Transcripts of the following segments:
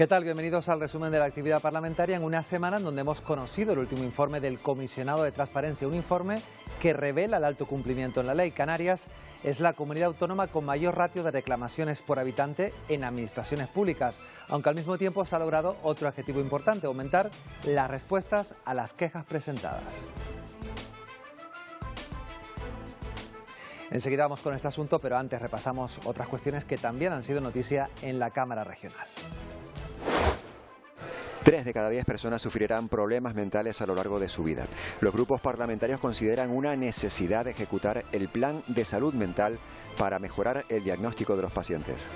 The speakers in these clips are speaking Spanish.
¿Qué tal? Bienvenidos al resumen de la actividad parlamentaria en una semana en donde hemos conocido el último informe del Comisionado de Transparencia, un informe que revela el alto cumplimiento en la ley. Canarias es la comunidad autónoma con mayor ratio de reclamaciones por habitante en administraciones públicas, aunque al mismo tiempo se ha logrado otro objetivo importante: aumentar las respuestas a las quejas presentadas. Enseguida vamos con este asunto, pero antes repasamos otras cuestiones que también han sido noticia en la Cámara Regional. 3 de cada 10 personas sufrirán problemas mentales a lo largo de su vida. Los grupos parlamentarios consideran una necesidad de ejecutar el plan de salud mental para mejorar el diagnóstico de los pacientes.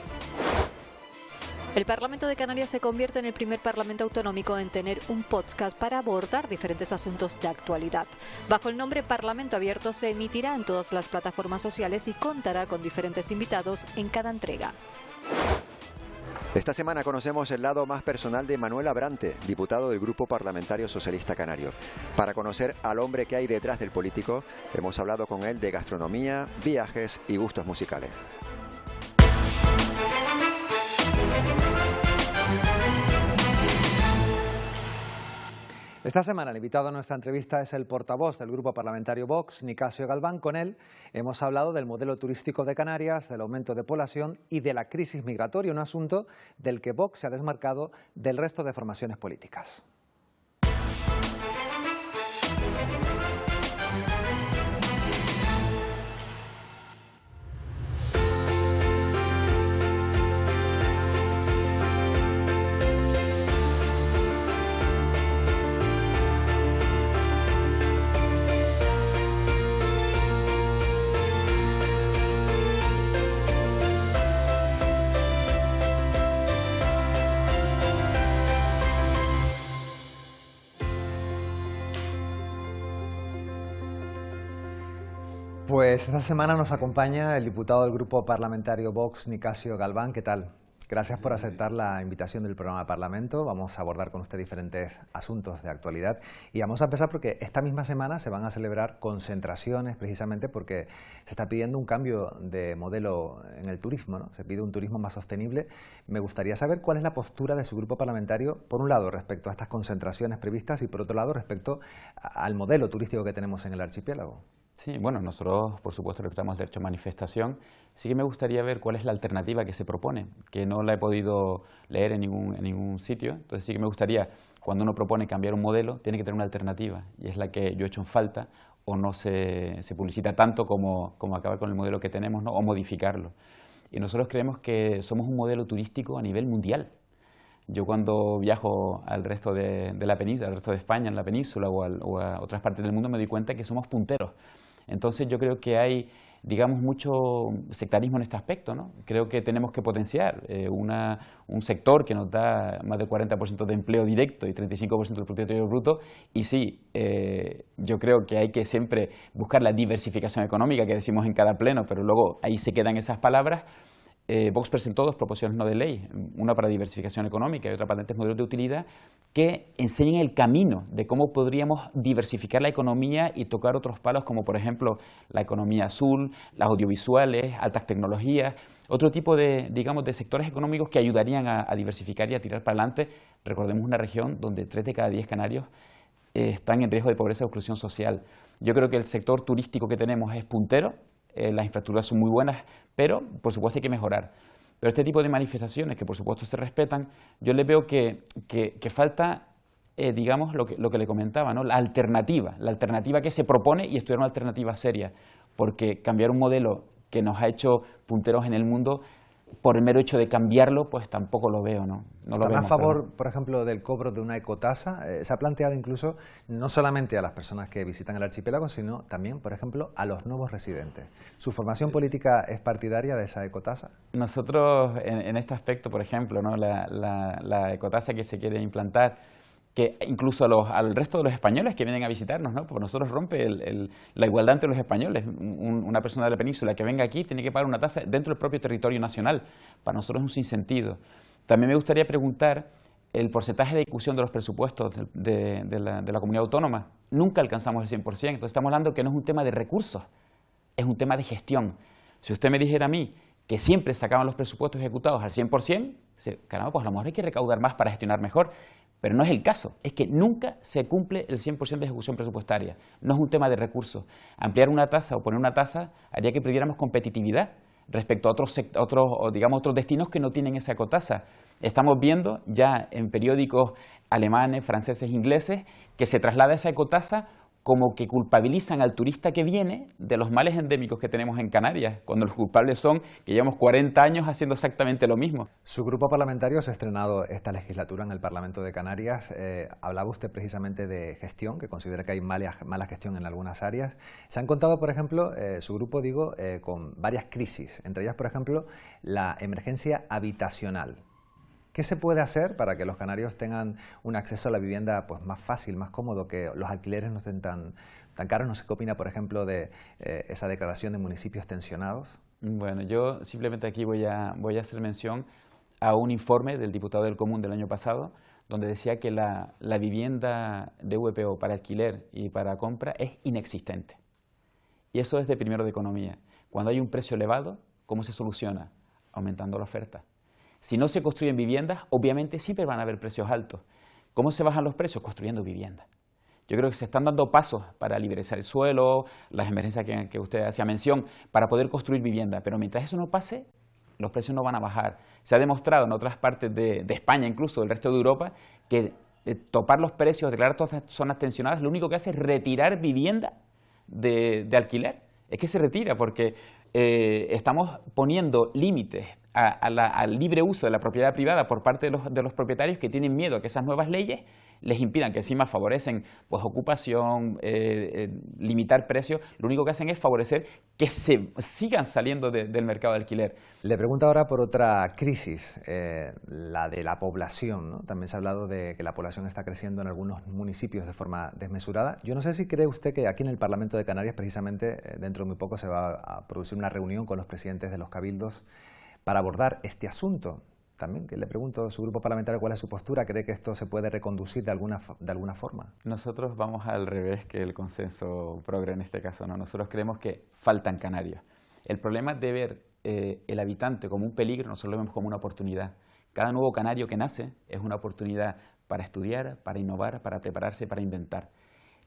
El Parlamento de Canarias se convierte en el primer parlamento autonómico en tener un podcast para abordar diferentes asuntos de actualidad. Bajo el nombre Parlamento Abierto se emitirá en todas las plataformas sociales y contará con diferentes invitados en cada entrega. Esta semana conocemos el lado más personal de Manuel Abrante, diputado del Grupo Parlamentario Socialista Canario. Para conocer al hombre que hay detrás del político, hemos hablado con él de gastronomía, viajes y gustos musicales. Esta semana el invitado a nuestra entrevista es el portavoz del Grupo Parlamentario Vox, Nicasio Galván. Con él hemos hablado del modelo turístico de Canarias, del aumento de población y de la crisis migratoria, un asunto del que Vox se ha desmarcado del resto de formaciones políticas. Pues esta semana nos acompaña el diputado del Grupo Parlamentario Vox, Nicasio Galván. ¿Qué tal? Gracias por aceptar la invitación del programa de Parlamento. Vamos a abordar con usted diferentes asuntos de actualidad. Y vamos a empezar porque esta misma semana se van a celebrar concentraciones, precisamente porque se está pidiendo un cambio de modelo en el turismo, ¿no? Se pide un turismo más sostenible. Me gustaría saber cuál es la postura de su grupo parlamentario, por un lado, respecto a estas concentraciones previstas y, por otro lado, respecto al modelo turístico que tenemos en el archipiélago. Sí, bueno, nosotros, por supuesto, respetamos el derecho a manifestación. Sí que me gustaría ver cuál es la alternativa que se propone, que no la he podido leer en ningún sitio. Entonces sí que me gustaría, cuando uno propone cambiar un modelo, tiene que tener una alternativa, y es la que yo he hecho en falta, o no se publicita tanto como acabar con el modelo que tenemos, ¿no? O modificarlo. Y nosotros creemos que somos un modelo turístico a nivel mundial. Yo cuando viajo al resto de la península, al resto de España, en la península o a otras partes del mundo, me doy cuenta que somos punteros. Entonces yo creo que hay, digamos, mucho sectarismo en este aspecto, ¿no? Creo que tenemos que potenciar un sector que nos da más del 40% de empleo directo y 35% del Producto Interior Bruto. Y sí, yo creo que hay que siempre buscar la diversificación económica que decimos en cada pleno, pero luego ahí se quedan esas palabras. Vox presentó 2 proposiciones no de ley, una para diversificación económica y otra para patentes modelos de utilidad, que enseñan el camino de cómo podríamos diversificar la economía y tocar otros palos, como por ejemplo la economía azul, las audiovisuales, altas tecnologías, otro tipo de, digamos, de sectores económicos que ayudarían a diversificar y a tirar para adelante. Recordemos una región donde 3 de cada 10 canarios están en riesgo de pobreza o exclusión social. Yo creo que el sector turístico que tenemos es puntero. Las infraestructuras son muy buenas, pero por supuesto hay que mejorar. Pero este tipo de manifestaciones, que por supuesto se respetan, yo les veo que falta, digamos, lo que le comentaba, ¿no? La alternativa que se propone, y estudiar una alternativa seria, porque cambiar un modelo que nos ha hecho punteros en el mundo, por el mero hecho de cambiarlo, pues tampoco lo veo, ¿no? ¿Están a favor, por ejemplo, del cobro de una ecotasa? Se ha planteado incluso no solamente a las personas que visitan el archipiélago, sino también, por ejemplo, a los nuevos residentes. ¿Su formación política es partidaria de esa ecotasa? Nosotros, en este aspecto, por ejemplo, ¿no? la ecotasa que se quiere implantar, que incluso al resto de los españoles que vienen a visitarnos, ¿no? Porque nosotros rompe la igualdad entre los españoles. Una persona de la península que venga aquí tiene que pagar una tasa dentro del propio territorio nacional. Para nosotros es un sinsentido. También me gustaría preguntar el porcentaje de ejecución de los presupuestos de la comunidad autónoma. Nunca alcanzamos el 100%. Entonces estamos hablando que no es un tema de recursos, es un tema de gestión. Si usted me dijera a mí que siempre sacaban los presupuestos ejecutados al 100%, Caramba, pues a lo mejor hay que recaudar más para gestionar mejor. Pero no es el caso, es que nunca se cumple el 100% de ejecución presupuestaria. No es un tema de recursos. Ampliar una tasa o poner una tasa haría que perdiéramos competitividad respecto a otros destinos que no tienen esa ecotasa. Estamos viendo ya en periódicos alemanes, franceses, ingleses, que se traslada esa ecotasa como que culpabilizan al turista que viene de los males endémicos que tenemos en Canarias, cuando los culpables son que llevamos 40 años haciendo exactamente lo mismo. Su grupo parlamentario se ha estrenado esta legislatura en el Parlamento de Canarias. Hablaba usted precisamente de gestión, que considera que hay mala gestión en algunas áreas. Se han contado, por ejemplo, su grupo, con varias crisis, entre ellas, por ejemplo, la emergencia habitacional. ¿Qué se puede hacer para que los canarios tengan un acceso a la vivienda pues, más fácil, más cómodo, que los alquileres no estén tan caros? No sé qué opina, por ejemplo, de esa declaración de municipios tensionados. Bueno, yo simplemente aquí voy a hacer mención a un informe del diputado del Común del año pasado, donde decía que la vivienda de VPO para alquiler y para compra es inexistente. Y eso es de primero de economía. Cuando hay un precio elevado, ¿cómo se soluciona? Aumentando la oferta. Si no se construyen viviendas, obviamente siempre van a haber precios altos. ¿Cómo se bajan los precios? Construyendo viviendas. Yo creo que se están dando pasos para liberalizar el suelo, las emergencias que usted hacía mención, para poder construir vivienda. Pero mientras eso no pase, los precios no van a bajar. Se ha demostrado en otras partes de España, incluso del resto de Europa, que topar los precios, declarar todas estas zonas tensionadas, lo único que hace es retirar vivienda de alquiler. Es que se retira porque estamos poniendo límites al libre uso de la propiedad privada por parte de los propietarios, que tienen miedo a que esas nuevas leyes les impidan, que encima favorecen pues, ocupación, limitar precios. Lo único que hacen es favorecer que se sigan saliendo del mercado de alquiler. Le pregunto ahora por otra crisis, la de la población, ¿no? También se ha hablado de que la población está creciendo en algunos municipios de forma desmesurada. Yo no sé si cree usted que aquí en el Parlamento de Canarias, precisamente, dentro de muy poco se va a producir una reunión con los presidentes de los cabildos para abordar este asunto. También que le pregunto a su grupo parlamentario cuál es su postura. ¿Cree que esto se puede reconducir de alguna forma? Nosotros vamos al revés que el consenso progre en este caso, ¿no? Nosotros creemos que faltan canarios. El problema de ver el habitante como un peligro, nosotros lo vemos como una oportunidad. Cada nuevo canario que nace es una oportunidad para estudiar, para innovar, para prepararse, para inventar.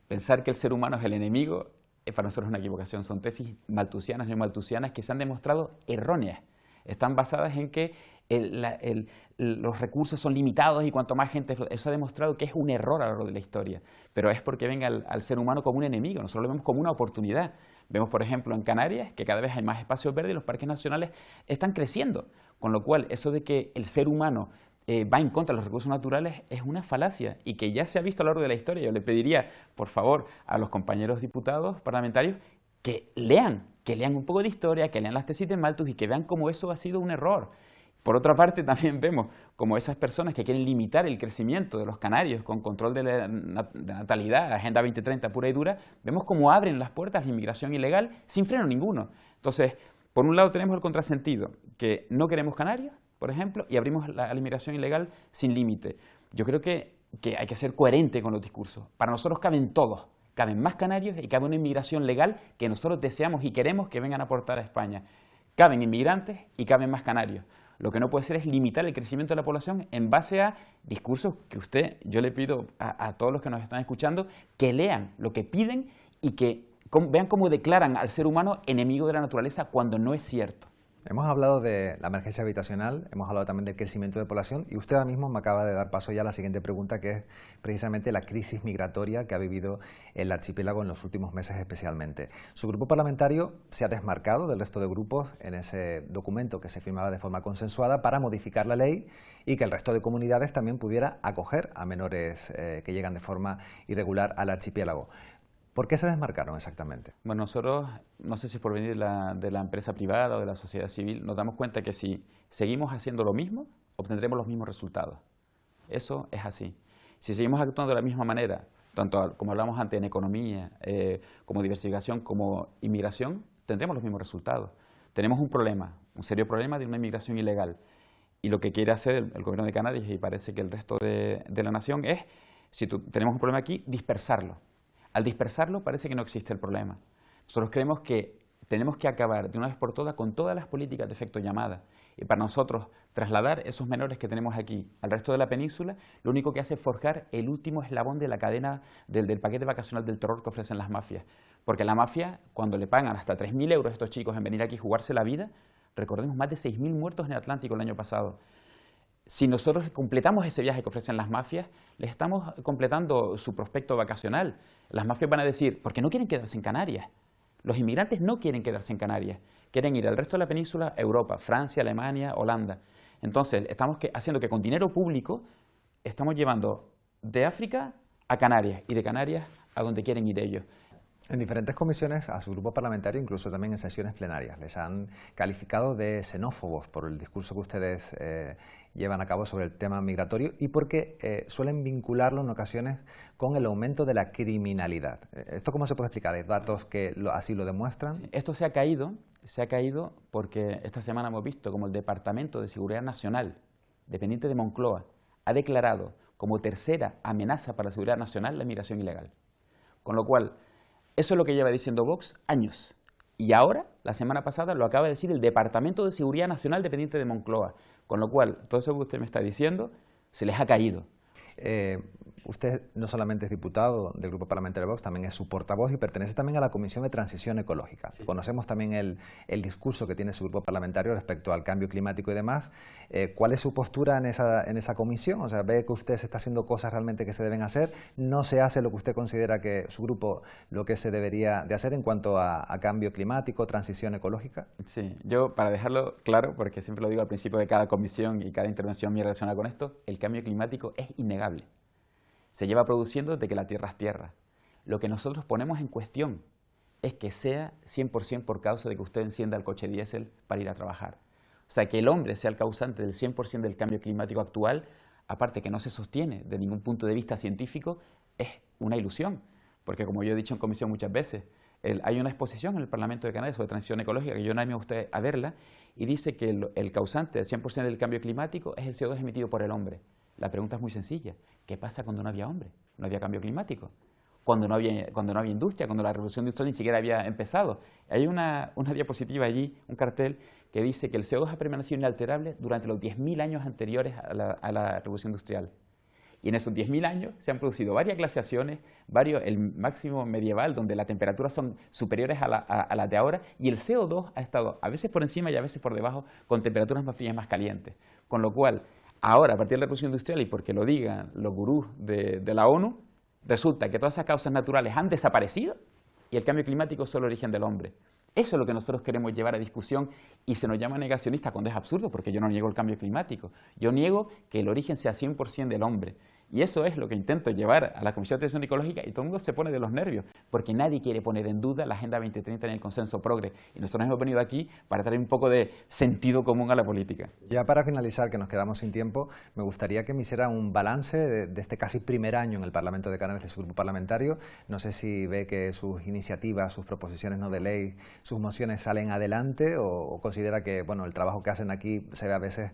Pensar que el ser humano es el enemigo, para nosotros es una equivocación. Son tesis malthusianas, neomalthusianas, que se han demostrado erróneas. Están basadas en que los recursos son limitados y cuanto más gente... Eso ha demostrado que es un error a lo largo de la historia, pero es porque ven al ser humano como un enemigo. Nosotros lo vemos como una oportunidad. Vemos, por ejemplo, en Canarias que cada vez hay más espacios verdes y los parques nacionales están creciendo, con lo cual eso de que el ser humano va en contra de los recursos naturales es una falacia y que ya se ha visto a lo largo de la historia. Yo le pediría, por favor, a los compañeros diputados parlamentarios que lean un poco de historia, que lean las tesis de Malthus y que vean cómo eso ha sido un error. Por otra parte, también vemos como esas personas que quieren limitar el crecimiento de los canarios con control de la natalidad, Agenda 2030 pura y dura, vemos cómo abren las puertas a la inmigración ilegal sin freno ninguno. Entonces, por un lado tenemos el contrasentido, que no queremos canarios, por ejemplo, y abrimos la inmigración ilegal sin límite. Yo creo que hay que ser coherente con los discursos. Para nosotros caben todos. Caben más canarios y cabe una inmigración legal que nosotros deseamos y queremos que vengan a aportar a España. Caben inmigrantes y caben más canarios. Lo que no puede ser es limitar el crecimiento de la población en base a discursos que yo le pido a todos los que nos están escuchando que lean lo que piden y que vean cómo declaran al ser humano enemigo de la naturaleza cuando no es cierto. Hemos hablado de la emergencia habitacional, hemos hablado también del crecimiento de población y usted ahora mismo me acaba de dar paso ya a la siguiente pregunta, que es precisamente la crisis migratoria que ha vivido el archipiélago en los últimos meses especialmente. Su grupo parlamentario se ha desmarcado del resto de grupos en ese documento que se firmaba de forma consensuada para modificar la ley y que el resto de comunidades también pudiera acoger a menores que llegan de forma irregular al archipiélago. ¿Por qué se desmarcaron exactamente? Bueno, nosotros, no sé si es por venir de la empresa privada o de la sociedad civil, nos damos cuenta que si seguimos haciendo lo mismo, obtendremos los mismos resultados. Eso es así. Si seguimos actuando de la misma manera, tanto como hablamos antes en economía, como diversificación, como inmigración, tendremos los mismos resultados. Tenemos un problema, un serio problema de una inmigración ilegal. Y lo que quiere hacer el gobierno de Canarias, y parece que el resto de la nación, es, si tenemos un problema aquí, dispersarlo. Al dispersarlo parece que no existe el problema. Nosotros creemos que tenemos que acabar de una vez por todas con todas las políticas de efecto llamada Y para nosotros trasladar esos menores que tenemos aquí al resto de la península, lo único que hace es forjar el último eslabón de la cadena del paquete vacacional del terror que ofrecen las mafias. Porque la mafia, cuando le pagan hasta 3.000 euros a estos chicos en venir aquí y jugarse la vida, recordemos más de 6.000 muertos en el Atlántico el año pasado. Si nosotros completamos ese viaje que ofrecen las mafias, les estamos completando su prospecto vacacional. Las mafias van a decir, ¿por qué no quieren quedarse en Canarias? Los inmigrantes no quieren quedarse en Canarias, quieren ir al resto de la península, Europa, Francia, Alemania, Holanda. Entonces, estamos haciendo que con dinero público estamos llevando de África a Canarias y de Canarias a donde quieren ir ellos. En diferentes comisiones a su grupo parlamentario, incluso también en sesiones plenarias, les han calificado de xenófobos por el discurso que ustedes llevan a cabo sobre el tema migratorio y porque suelen vincularlo en ocasiones con el aumento de la criminalidad. ¿Esto cómo se puede explicar? ¿Hay datos que así lo demuestran? Sí, esto se ha caído porque esta semana hemos visto como el Departamento de Seguridad Nacional, dependiente de Moncloa, ha declarado como tercera amenaza para la seguridad nacional la migración ilegal. Con lo cual, eso es lo que lleva diciendo Vox años. Y ahora, la semana pasada, lo acaba de decir el Departamento de Seguridad Nacional dependiente de Moncloa. Con lo cual, todo eso que usted me está diciendo, se les ha caído. Usted no solamente es diputado del Grupo Parlamentario Vox, también es su portavoz y pertenece también a la Comisión de Transición Ecológica. Sí. Conocemos también el discurso que tiene su grupo parlamentario respecto al cambio climático y demás. ¿Cuál es su postura en esa comisión? O sea, ¿ve que usted se está haciendo cosas realmente que se deben hacer? ¿No se hace lo que usted considera que su grupo lo que se debería de hacer en cuanto a cambio climático, transición ecológica? Sí, yo para dejarlo claro, porque siempre lo digo al principio de cada comisión y cada intervención mía relacionada con esto, el cambio climático es innegable. Se lleva produciendo desde que la Tierra es tierra. Lo que nosotros ponemos en cuestión es que sea 100% por causa de que usted encienda el coche diésel para ir a trabajar. O sea, que el hombre sea el causante del 100% del cambio climático actual, aparte que no se sostiene de ningún punto de vista científico, es una ilusión. Porque como yo he dicho en comisión muchas veces, hay una exposición en el Parlamento de Canarias sobre transición ecológica, que yo no animo a usted a verla, y dice que el causante del 100% del cambio climático es el CO2 emitido por el hombre. La pregunta es muy sencilla. ¿Qué pasa cuando no había hombre? No había cambio climático. Cuando no había industria, cuando la revolución industrial ni siquiera había empezado. Hay una diapositiva allí, un cartel, que dice que el CO2 ha permanecido inalterable durante los 10.000 años anteriores a la revolución industrial. Y en esos 10.000 años se han producido varias glaciaciones, el máximo medieval, donde las temperaturas son superiores a las de ahora, y el CO2 ha estado a veces por encima y a veces por debajo, con temperaturas más frías y más calientes. Con lo cual, ahora, a partir de la revolución industrial, y porque lo digan los gurús de la ONU, resulta que todas esas causas naturales han desaparecido y el cambio climático es solo origen del hombre. Eso es lo que nosotros queremos llevar a discusión y se nos llama negacionista cuando es absurdo, porque yo no niego el cambio climático. Yo niego que el origen sea 100% del hombre. Y eso es lo que intento llevar a la Comisión de Transición Ecológica y todo el mundo se pone de los nervios, porque nadie quiere poner en duda la Agenda 2030 ni el consenso progre. Y nosotros hemos venido aquí para traer un poco de sentido común a la política. Ya para finalizar, que nos quedamos sin tiempo, me gustaría que me hiciera un balance de este casi primer año en el Parlamento de Canarias de su grupo parlamentario. No sé si ve que sus iniciativas, sus proposiciones no de ley, sus mociones salen adelante o considera que bueno, el trabajo que hacen aquí se ve a veces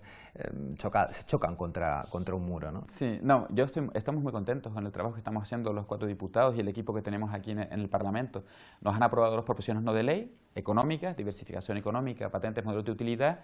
se chocan contra un muro, ¿no? Sí, no, estamos muy contentos con el trabajo que estamos haciendo los 4 diputados y el equipo que tenemos aquí en el Parlamento. Nos han aprobado 2 proposiciones no de ley, económicas, diversificación económica, patentes, modelos de utilidad.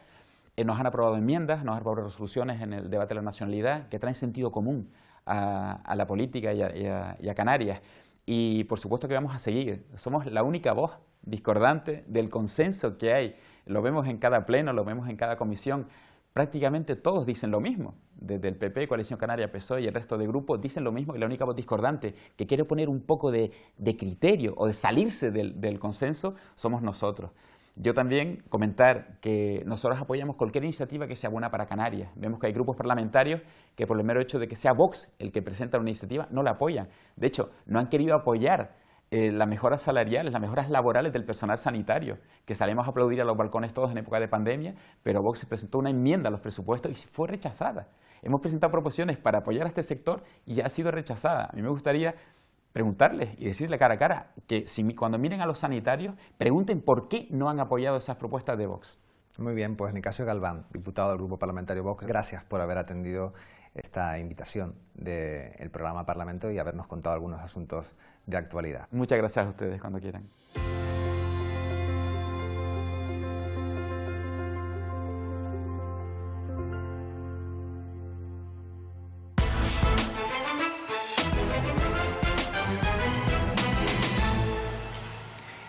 Nos han aprobado enmiendas, nos han aprobado resoluciones en el debate de la nacionalidad que traen sentido común a la política y a Canarias. Y por supuesto que vamos a seguir. Somos la única voz discordante del consenso que hay. Lo vemos en cada pleno, lo vemos en cada comisión. Prácticamente todos dicen lo mismo, desde el PP, Coalición Canaria, PSOE y el resto de grupos dicen lo mismo y la única voz discordante que quiere poner un poco de criterio o de salirse del consenso somos nosotros. Yo también comentar que nosotros apoyamos cualquier iniciativa que sea buena para Canarias. Vemos que hay grupos parlamentarios que por el mero hecho de que sea Vox el que presenta una iniciativa no la apoyan. De hecho, no han querido apoyar las mejoras salariales, las mejoras laborales del personal sanitario, que salimos a aplaudir a los balcones todos en época de pandemia, pero Vox presentó una enmienda a los presupuestos y fue rechazada. Hemos presentado proposiciones para apoyar a este sector y ya ha sido rechazada. A mí me gustaría preguntarles y decirle cara a cara que cuando miren a los sanitarios, pregunten por qué no han apoyado esas propuestas de Vox. Muy bien, pues Nicasio Galván, diputado del Grupo Parlamentario Vox, gracias por haber atendido esta invitación del programa Parlamento y habernos contado algunos asuntos de actualidad. Muchas gracias a ustedes, cuando quieran.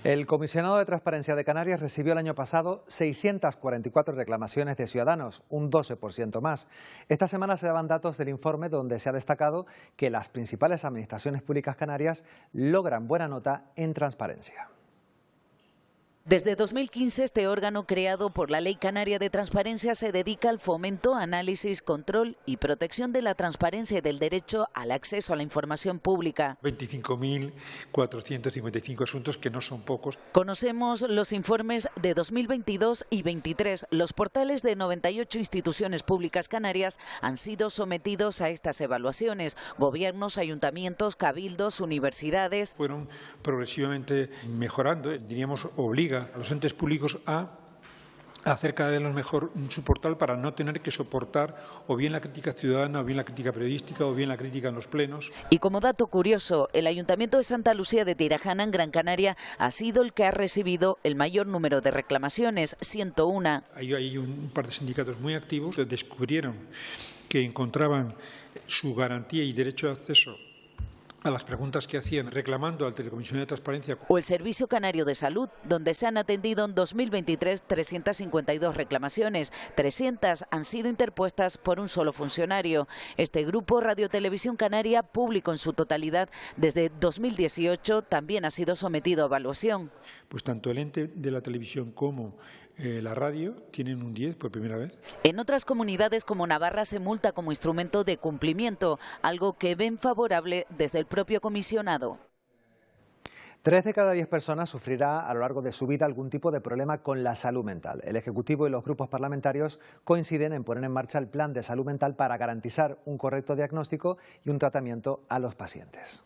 El comisionado de Transparencia de Canarias recibió el año pasado 644 reclamaciones de ciudadanos, un 12% más. Esta semana se daban datos del informe donde se ha destacado que las principales administraciones públicas canarias logran buena nota en transparencia. Desde 2015, este órgano creado por la Ley Canaria de Transparencia se dedica al fomento, análisis, control y protección de la transparencia y del derecho al acceso a la información pública. 25.455 asuntos, que no son pocos. Conocemos los informes de 2022 y 2023. Los portales de 98 instituciones públicas canarias han sido sometidos a estas evaluaciones. Gobiernos, ayuntamientos, cabildos, universidades. Fueron progresivamente mejorando, diríamos, obliga a los entes públicos a hacer cada vez mejor su portal para no tener que soportar o bien la crítica ciudadana, o bien la crítica periodística, o bien la crítica en los plenos. Y como dato curioso, el Ayuntamiento de Santa Lucía de Tirajana, en Gran Canaria, ha sido el que ha recibido el mayor número de reclamaciones, 101. Hay un par de sindicatos muy activos que descubrieron que encontraban su garantía y derecho de acceso a las preguntas que hacían reclamando al Telecomisionado de Transparencia. O el Servicio Canario de Salud, donde se han atendido en 2023 352 reclamaciones. 300 han sido interpuestas por un solo funcionario. Este grupo, Radio Televisión Canaria, público en su totalidad desde 2018, también ha sido sometido a evaluación. Pues tanto el ente de la televisión como la radio tienen un 10 por primera vez. En otras comunidades como Navarra se multa como instrumento de cumplimiento, algo que ven favorable desde el propio comisionado. 3 de cada 10 personas sufrirá a lo largo de su vida algún tipo de problema con la salud mental. El Ejecutivo y los grupos parlamentarios coinciden en poner en marcha el Plan de Salud Mental para garantizar un correcto diagnóstico y un tratamiento a los pacientes.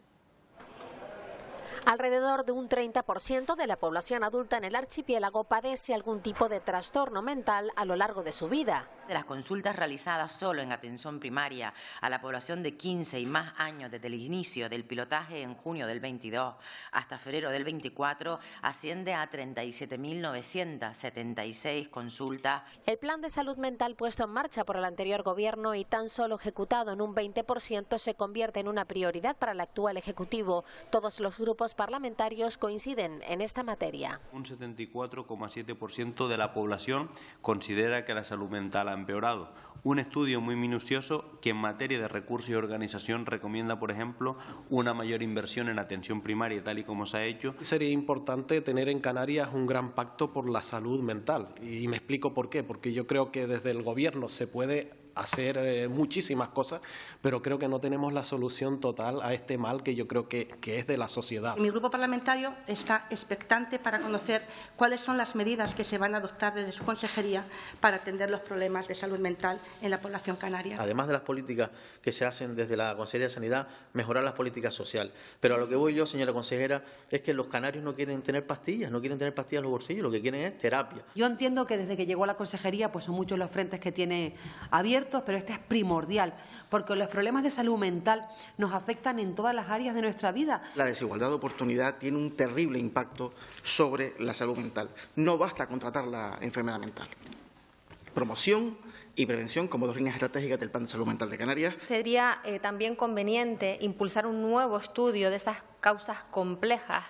Alrededor de un 30% de la población adulta en el archipiélago padece algún tipo de trastorno mental a lo largo de su vida. De las consultas realizadas solo en atención primaria a la población de 15 y más años desde el inicio del pilotaje en junio del 22 hasta febrero del 24 asciende a 37.976 consultas. El plan de salud mental puesto en marcha por el anterior gobierno y tan solo ejecutado en un 20% se convierte en una prioridad para el actual Ejecutivo. Todos los grupos parlamentarios coinciden en esta materia. Un 74,7% de la población considera que la salud mental ha empeorado. Un estudio muy minucioso que en materia de recursos y organización recomienda, por ejemplo, una mayor inversión en atención primaria, tal y como se ha hecho. Sería importante tener en Canarias un gran pacto por la salud mental. Y me explico por qué. Porque yo creo que desde el Gobierno se puede hacer muchísimas cosas, pero creo que no tenemos la solución total a este mal que yo creo que es de la sociedad. Mi grupo parlamentario está expectante para conocer cuáles son las medidas que se van a adoptar desde su consejería para atender los problemas de salud mental en la población canaria. Además de las políticas que se hacen desde la Consejería de Sanidad, mejorar las políticas sociales. Pero a lo que voy yo, señora consejera, es que los canarios no quieren tener pastillas, no quieren tener pastillas en los bolsillos, lo que quieren es terapia. Yo entiendo que desde que llegó a la consejería pues son muchos los frentes que tiene abiertos, pero este es primordial, porque los problemas de salud mental nos afectan en todas las áreas de nuestra vida. La desigualdad de oportunidad tiene un terrible impacto sobre la salud mental. No basta con tratar la enfermedad mental. Promoción y prevención como dos líneas estratégicas del Plan de Salud Mental de Canarias. Sería también conveniente impulsar un nuevo estudio de esas causas complejas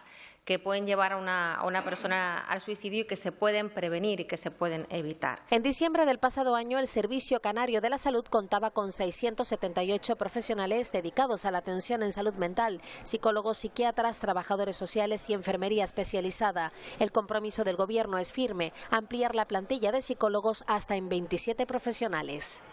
que pueden llevar a una persona al suicidio y que se pueden prevenir y que se pueden evitar. En diciembre del pasado año, el Servicio Canario de la Salud contaba con 678 profesionales dedicados a la atención en salud mental, psicólogos, psiquiatras, trabajadores sociales y enfermería especializada. El compromiso del Gobierno es firme, ampliar la plantilla de psicólogos hasta en 27 profesionales.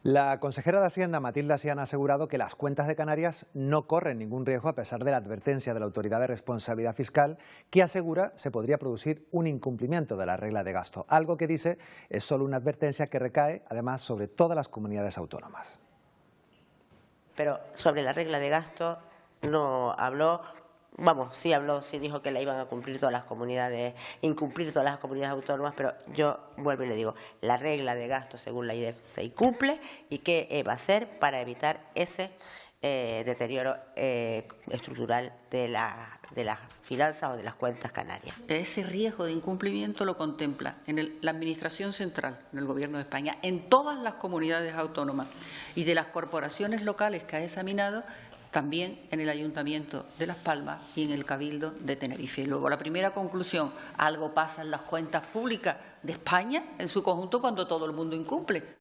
La consejera de Hacienda, Matilda Sian, ha asegurado que las cuentas de Canarias no corren ningún riesgo a pesar de la advertencia de la Autoridad de Responsabilidad Fiscal, que asegura se podría producir un incumplimiento de la regla de gasto, algo que dice es solo una advertencia que recae además sobre todas las comunidades autónomas. Pero sobre la regla de gasto no habló. Vamos, sí habló, sí dijo que la iban a cumplir todas las comunidades, incumplir todas las comunidades autónomas, pero yo vuelvo y le digo, la regla de gasto según la IDEF se incumple y qué va a hacer para evitar ese deterioro estructural de las finanzas o de las cuentas canarias. Ese riesgo de incumplimiento lo contempla en la Administración Central, en el Gobierno de España, en todas las comunidades autónomas y de las corporaciones locales que ha examinado. también en el Ayuntamiento de Las Palmas y en el Cabildo de Tenerife. Y luego, la primera conclusión, algo pasa en las cuentas públicas de España en su conjunto cuando todo el mundo incumple.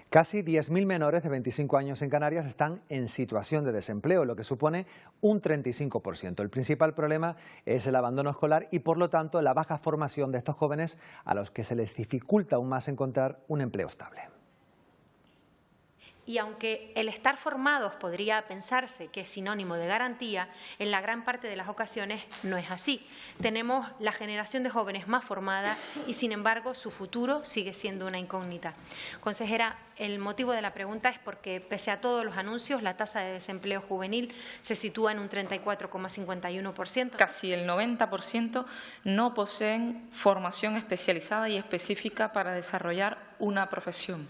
Casi 10.000 menores de 25 años en Canarias están en situación de desempleo, lo que supone un 35%. El principal problema es el abandono escolar y, por lo tanto, la baja formación de estos jóvenes a los que se les dificulta aún más encontrar un empleo estable. Y aunque el estar formados podría pensarse que es sinónimo de garantía, en la gran parte de las ocasiones no es así. Tenemos la generación de jóvenes más formada y, sin embargo, su futuro sigue siendo una incógnita. Consejera, el motivo de la pregunta es porque, pese a todos los anuncios, la tasa de desempleo juvenil se sitúa en un 34,51%. Casi el 90% no poseen formación especializada y específica para desarrollar una profesión.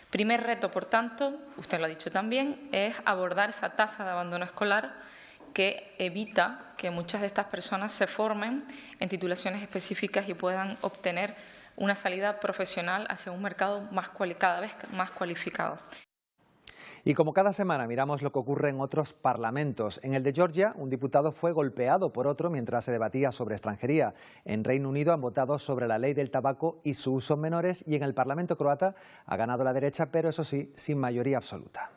Primer reto, por tanto, usted lo ha dicho también, es abordar esa tasa de abandono escolar que evita que muchas de estas personas se formen en titulaciones específicas y puedan obtener una salida profesional hacia un mercado cada vez más cualificado. Y como cada semana miramos lo que ocurre en otros parlamentos. En el de Georgia, un diputado fue golpeado por otro mientras se debatía sobre extranjería. En Reino Unido han votado sobre la ley del tabaco y su uso en menores, y en el Parlamento croata ha ganado la derecha, pero eso sí, sin mayoría absoluta.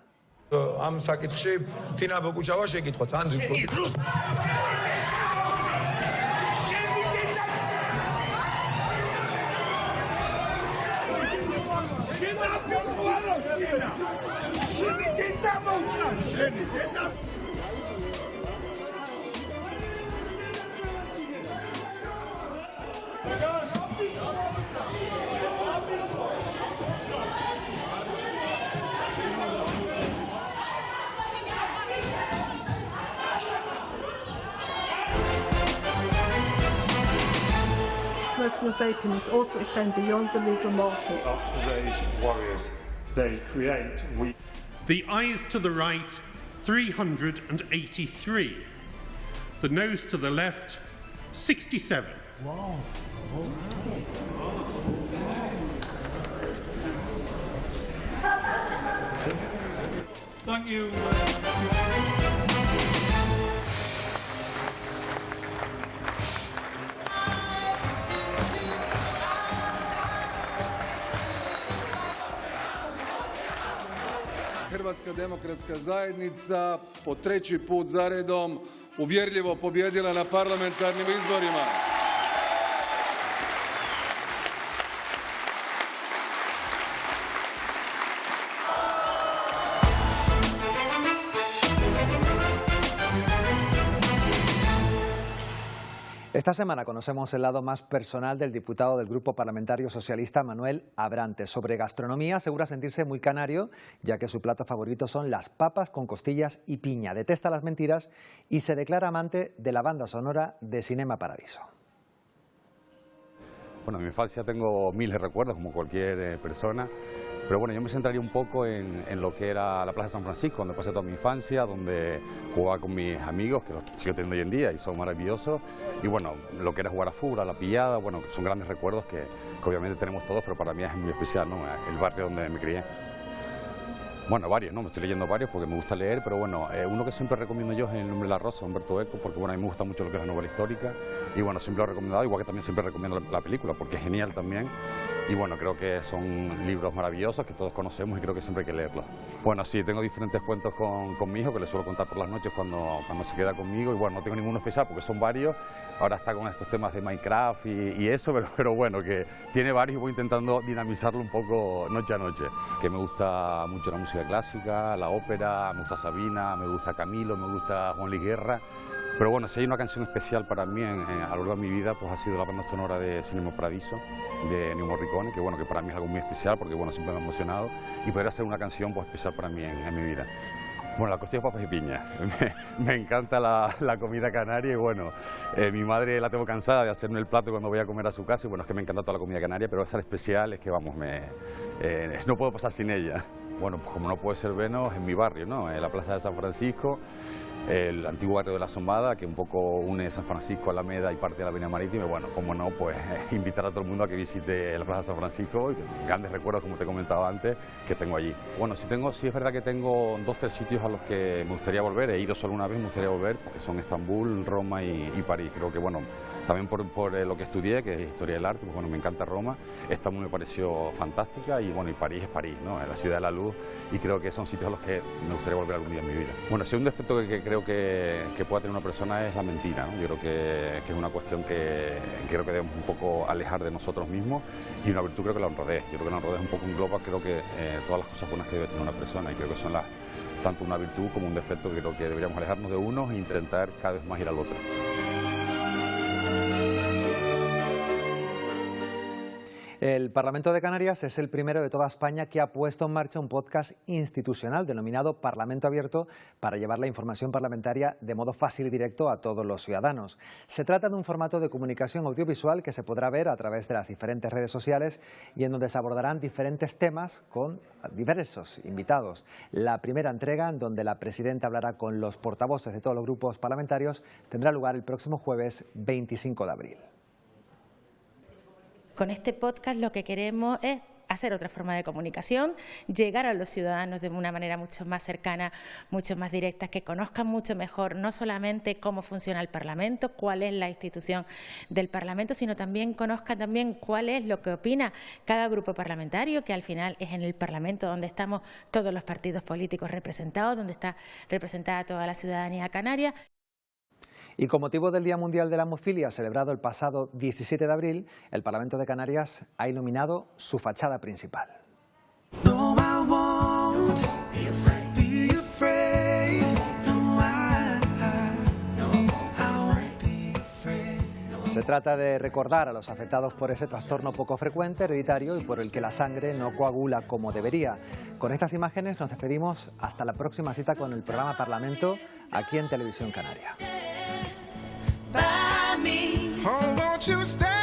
Smoking and vaping must also extend beyond the legal market. Up to those warriors they create. The ayes to the right, 383. The noes to the left, 67. Wow. Thank you. Hrvatska demokratska zajednica po treći put za redom uvjerljivo pobijedila na parlamentarnim izborima. Esta semana conocemos el lado más personal del diputado del Grupo Parlamentario Socialista, Manuel Abrantes. Sobre gastronomía asegura sentirse muy canario, ya que su plato favorito son las papas con costillas y piña. Detesta las mentiras y se declara amante de la banda sonora de Cinema Paradiso. Bueno, en mi infancia tengo miles de recuerdos, como cualquier persona, pero bueno, yo me centraría un poco en lo que era la Plaza de San Francisco, donde pasé toda mi infancia, donde jugaba con mis amigos, que los sigo teniendo hoy en día y son maravillosos, y bueno, lo que era jugar a fútbol, a la pillada, bueno, son grandes recuerdos que obviamente tenemos todos, pero para mí es muy especial, ¿no? El barrio donde me crié. Bueno, varios, ¿no? Me estoy leyendo varios porque me gusta leer, pero bueno, uno que siempre recomiendo yo es El nombre de la rosa, Humberto Eco, porque bueno, a mí me gusta mucho lo que es la novela histórica y bueno, siempre lo he recomendado, igual que también siempre recomiendo la película porque es genial también y bueno, creo que son libros maravillosos que todos conocemos y creo que siempre hay que leerlos. Bueno, sí, tengo diferentes cuentos con mi hijo que le suelo contar por las noches cuando se queda conmigo y bueno, no tengo ninguno especial porque son varios, ahora está con estos temas de Minecraft y eso, pero bueno, que tiene varios y voy intentando dinamizarlo un poco noche a noche, que me gusta mucho la música clásica, la ópera, me gusta Sabina, me gusta Camilo, me gusta Juan Luis Guerra, pero bueno, si hay una canción especial para mí a lo largo de mi vida, pues ha sido la banda sonora de Cinema Paradiso, de Ennio Morricone, que bueno, que para mí es algo muy especial porque bueno, siempre me ha emocionado y podría ser una canción pues especial para mí en mi vida. Bueno, la costilla de papas y piña. Me encanta la comida canaria y bueno, mi madre la tengo cansada de hacerme el plato cuando voy a comer a su casa y bueno, es que me encanta toda la comida canaria, pero esa especial es que vamos, no puedo pasar sin ella. Bueno, pues como no puede ser menos, en mi barrio, ¿no? En la Plaza de San Francisco, el antiguo barrio de la Sombada, que un poco une San Francisco, Alameda y parte de la Avenida Marítima. Y bueno, como no, pues invitar a todo el mundo a que visite la Plaza de San Francisco, y grandes recuerdos, como te he comentado antes, que tengo allí. Bueno, sí es verdad que tengo 2 o 3 sitios a los que me gustaría volver. He ido solo una vez, me gustaría volver, porque son Estambul, Roma y París. Creo que, bueno, también por lo que estudié, que es Historia del Arte, pues bueno, me encanta Roma. Estambul me pareció fantástica y bueno, y París es París, ¿no? Es la ciudad de la luz, y creo que son sitios a los que me gustaría volver algún día en mi vida. Bueno, si hay un defecto que creo que pueda tener una persona es la mentira, ¿no? Yo creo que es una cuestión que creo que debemos un poco alejar de nosotros mismos, y una virtud creo que la honradez. Yo creo que la honradez es un poco engloba, creo que todas las cosas buenas que debe tener una persona, y creo que son tanto una virtud como un defecto que creo que deberíamos alejarnos de unos e intentar cada vez más ir al otro. El Parlamento de Canarias es el primero de toda España que ha puesto en marcha un podcast institucional denominado Parlamento Abierto para llevar la información parlamentaria de modo fácil y directo a todos los ciudadanos. Se trata de un formato de comunicación audiovisual que se podrá ver a través de las diferentes redes sociales y en donde se abordarán diferentes temas con diversos invitados. La primera entrega, en donde la presidenta hablará con los portavoces de todos los grupos parlamentarios, tendrá lugar el próximo jueves 25 de abril. Con este podcast lo que queremos es hacer otra forma de comunicación, llegar a los ciudadanos de una manera mucho más cercana, mucho más directa, que conozcan mucho mejor no solamente cómo funciona el Parlamento, cuál es la institución del Parlamento, sino también conozcan cuál es lo que opina cada grupo parlamentario, que al final es en el Parlamento donde estamos todos los partidos políticos representados, donde está representada toda la ciudadanía canaria. Y con motivo del Día Mundial de la Hemofilia, celebrado el pasado 17 de abril, el Parlamento de Canarias ha iluminado su fachada principal. Se trata de recordar a los afectados por ese trastorno poco frecuente, hereditario y por el que la sangre no coagula como debería. Con estas imágenes nos despedimos hasta la próxima cita con el programa Parlamento aquí en Televisión Canaria. Oh, won't you stay?